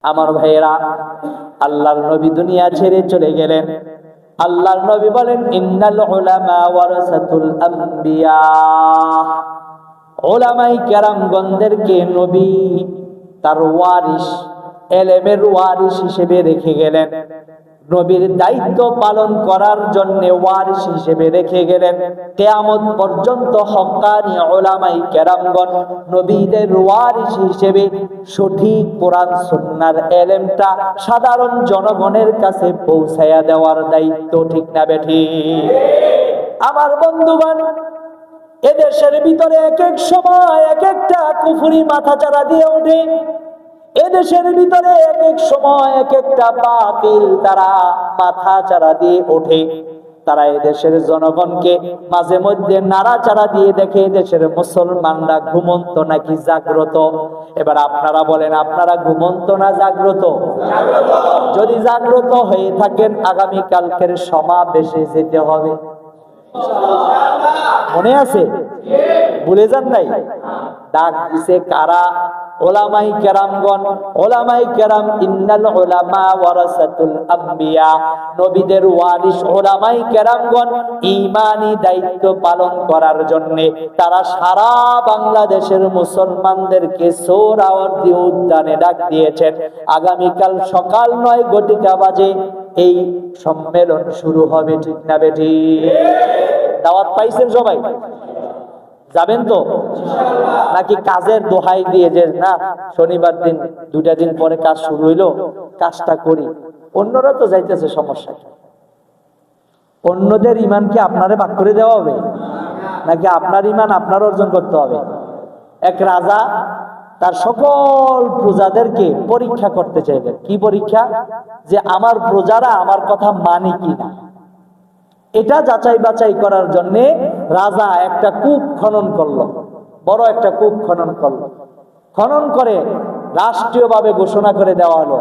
আমার ভাইয়েরা, আল্লাহর নবী দুনিয়া ছেড়ে চলে গেলেন। আল্লাহর নবী বলেন, ইন্নাল উলামা ওয়ারাসাতুল আম্বিয়া। উলামায়ে কেরামগণদেরকে নবী তার ওয়ারিস, ইলমের ওয়ারিস হিসেবে রেখে গেলেন। নবীর দায়িত্ব পালন করার জন্য ওয়ারিস হিসেবে রেখে গেলেন। কিয়ামত পর্যন্ত হক্কানি উলামায়ে কেরামগণ নবীদের ওয়ারিস হিসেবে সঠিক কোরআন সুন্নাহর ইলমটা সাধারণ জনগণের কাছে পৌঁছায়া দেওয়ার দায়িত্ব, ঠিক না বেঠিক? আমার বন্ধুগণ, এদেশের ভিতরে এক এক সময় এক একটা কুফরি মাথাচাড়া দিয়ে ওঠে। এদেশের ভিতরে এক এক সময় এক একটা বাতিল তারা মাথাচাড়া দিয়ে ওঠে। তারা এদেশের জনগণকে মাঝে মধ্যে নাড়াচাড়া দিয়ে দেখে এদেশের মুসলমানরা ঘুমন্ত নাকি জাগ্রত। এবার আপনারা বলেন, আপনারা ঘুমন্ত না জাগ্রত? যদি জাগ্রত হয়ে থাকেন, আগামী কালকের সমাবেশে যেতে হবে। মনে আছে? ভুলে যান নাই? ডাক দিছে কারা? উলামায়ে কেরামগণ। উলামায়ে কেরাম, ইন্নাল উলামা ওয়ারাসাতুল আম্বিয়া, নবীদের ওয়ারিস উলামায়ে কেরামগণ ঈমানি দায়িত্ব পালন করার জন্য তারা সারা বাংলাদেশের মুসলমানদেরকে সোহরাওয়ার্দী উদ্যানে ডাক দিয়েছেন। আগামীকাল সকাল 9 বাজে এই সম্মেলন শুরু হবে, ঠিক না বেঠিক? দাওয়াত পাইছেন সবাই? যাবেন তো নাকি কাজের দোহাই দিয়ে যে না শনিবার দিন 2টা দিন পরে কাজ শুরু হইলো, কাজটা করি? অন্যরা তো যাইতেছে, সমস্যা কি? অন্যদের ঈমান কি আপনারে ভাগ করে দেওয়া হবে নাকি আপনার ঈমান আপনার অর্জন করতে হবে? এক রাজা তার সকল প্রজাদেরকে পরীক্ষা করতে চাইলেন। কি পরীক্ষা? যে আমার প্রজারা আমার কথা মানে কিনা। এটা যাচাই বাছাই করার জন্য রাজা একটা কূপ খনন করলো, বড় একটা কূপ খনন করলো। খনন করে রাষ্ট্রীয়ভাবে ঘোষণা করে দেওয়া হলো,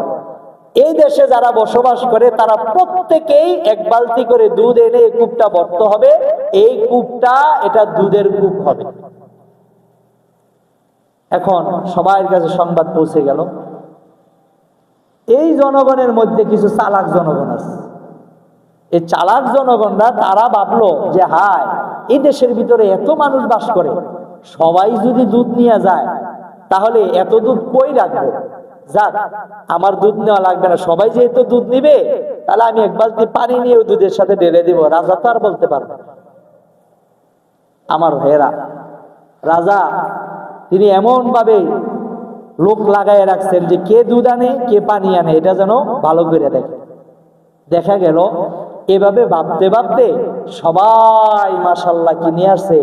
এই দেশে যারা বসবাস করে তারা প্রত্যেকেই 1 বালতি করে দুধ এনে এই কূপটা ভরতে হবে। এই কূপটা এটা দুধের কূপ হবে। এখন সবার কাছে সংবাদ পৌঁছে গেল। এই জনগণের মধ্যে কিছু চালাক জনগণ আছে। এই চালাক জনগণরা তারা ভাবলো যে হায়, এই দেশের ভিতরে এত মানুষ বাস করে, সবাই যদি দুধ নিয়ে যায় তাহলে এত দুধ কই রাখবো? যাক, আমার দুধ নেওয়া লাগবে না, সবাই যেহেতু দুধ নিবে তাহলে আমি 1 বালতি পানি নিয়ে দুধের সাথে ঢেলে দিব। রাজা তো আর বলতে পারবে না। আমার ভাইয়েরা, রাজা তিনি এমন ভাবে লোক লাগায় রাখছেন যে কে দুধ আনে কে পানি আনে এটা যেন ভালো করে দেখে। দেখা গেল এভাবে ভাবতে ভাবতে সবাই মাশাআল্লাহ কি নিয়ে আসছে?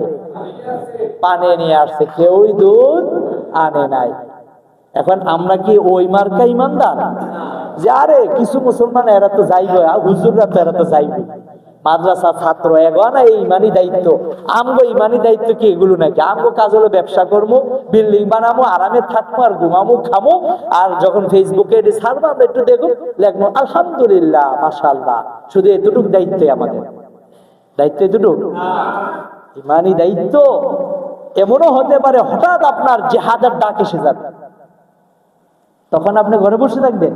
পানি নিয়ে আসছে, কেউই দুধ আনে নাই। এখন আমরা কি ওই মার্কা ইমানদার যে আরে কিছু মুসলমান এরা তো যাইবে, হুজুররা তো এরা তো যাইবে, মাদ্রাসা ছাত্র এগোনা এই ইমানি দায়িত্ব? আমগো ইমানি দায়িত্ব কি এগুলো নাকি? আমগো কাজ হলো ব্যবসা করবো, বিল্ডিং বানাবো, আরামে থাকবো, আর ঘুমাবো, খামো, আর যখন ফেসবুকে এটি ছাড়বো আমরা একটু দেখো, লেখবো আলহামদুলিল্লাহ মাশাআল্লাহ। শুধু এতটুকু দায়িত্ব আমাদের? দায়িত্ব এতটুকু? ইমানি দায়িত্ব এমনও হতে পারে হঠাৎ আপনার জিহাদের ডাক এসে যাবে, তখন আপনি ঘরে বসে থাকবেন?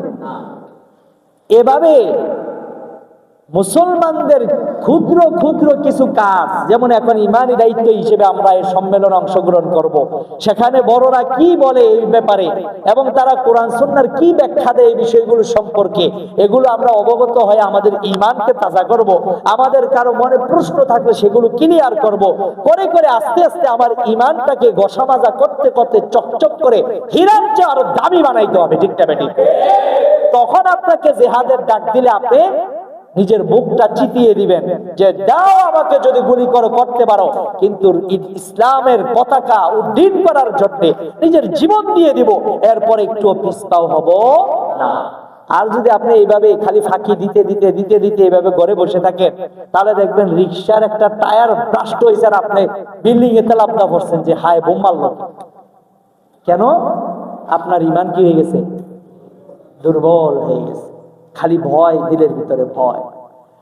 এভাবে মুসলমানদের ক্ষুদ্র ক্ষুদ্র কিছু কাজ, যেমন এখন ইমানি দায়িত্ব হিসেবে আমরা এই সম্মেলনে অংশগ্রহণ করব, সেখানে বড়রা কি বলে এই ব্যাপারে এবং তারা কোরআন সুন্নাহর কি ব্যাখ্যা দেয় এই বিষয়গুলো সম্পর্কে, এগুলো আমরা অবগত হয়ে আমাদের ইমানকে তাজা করব। আমাদের কারো মনে প্রশ্ন থাকলে সেগুলো ক্লিয়ার করব। করে করে আস্তে আস্তে আমার ইমানটাকে ঘষা মাজা করতে করতে চকচক করে হীরার চেয়ে আরো দামি বানাইতে হবে, ঠিক না বেঠিক? তখন আপনাকে জিহাদের ডাক দিলে আপনি নিজের বুকটা চিতিয়ে দিবেন যে দাও আমাকে, যদি গুলি করতে পারো, কিন্তু ইসলামের পতাকা উড্ডীন করার জন্য নিজের জীবন দিয়ে দিব, এরপরে একটু পিছপাও হব না। আর যদি আপনি এইভাবে খালি ফাঁকি দিতে দিতে দিতে দিতে এইভাবে ঘরে বসে থাকেন, তাহলে দেখবেন রিক্সার একটা টায়ার ব্রাস্ট হয়েছে আর আপনি বিল্ডিং এ তেলাপ্তা করছেন যে হায় বোম মারল। কেন? আপনার ঈমান কি হয়ে গেছে? দুর্বল হয়ে গেছে। খালি ভয়, দিলের ভিতরে ভয়।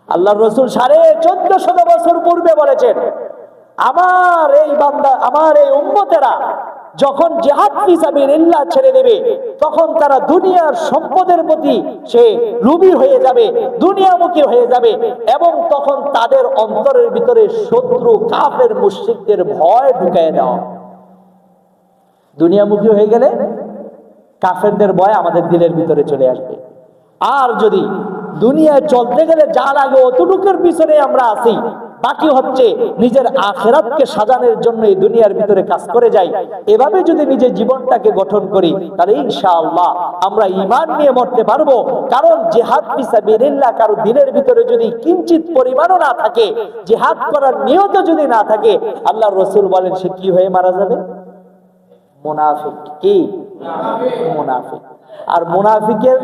আল্লাহর রাসূল 1450 বছর পূর্বে বলেছেন, আমার এই বান্দা, আমার এই উম্মতেরা যখন জিহাদ ফি সাবিলিল্লাহ ছেড়ে দেবে, তখন তারা দুনিয়ার সম্পদের প্রতি সে লোভী হয়ে যাবে, দুনিয়ামুখী হয়ে যাবে, এবং তখন তাদের অন্তরের ভিতরে শত্রু কাফের মুশরিকদের ভয় ঢুকায় দেওয়া। দুনিয়ামুখী হয়ে গেলে কাফেরদের ভয় আমাদের দিলের ভিতরে চলে আসবে। আর যদি দুনিয়ায় চলতে গেলে যা লাগে অতটুকুর পিছনে আমরা আছি, বাকি হচ্ছে নিজের আখিরাতকে সাজানোর জন্য এই দুনিয়ার ভিতরে কাজ করে যাই, এভাবে যদি নিজের জীবনটাকে গঠন করি, তাহলে ইনশাআল্লাহ আমরা ঈমান নিয়ে মরতে পারবো। কারণ জিহাদ ফি সাবিলিল্লাহ কারো দিলের ভিতরে যদি কিঞ্চিত পরিমাণও না থাকে, জিহাদ করার নিয়ত যদি না থাকে, আল্লাহর রাসূল বলেন সে কি হয়ে মারা যাবে? মুনাফিক। কি? মুনাফিক। আর মুনাফিকের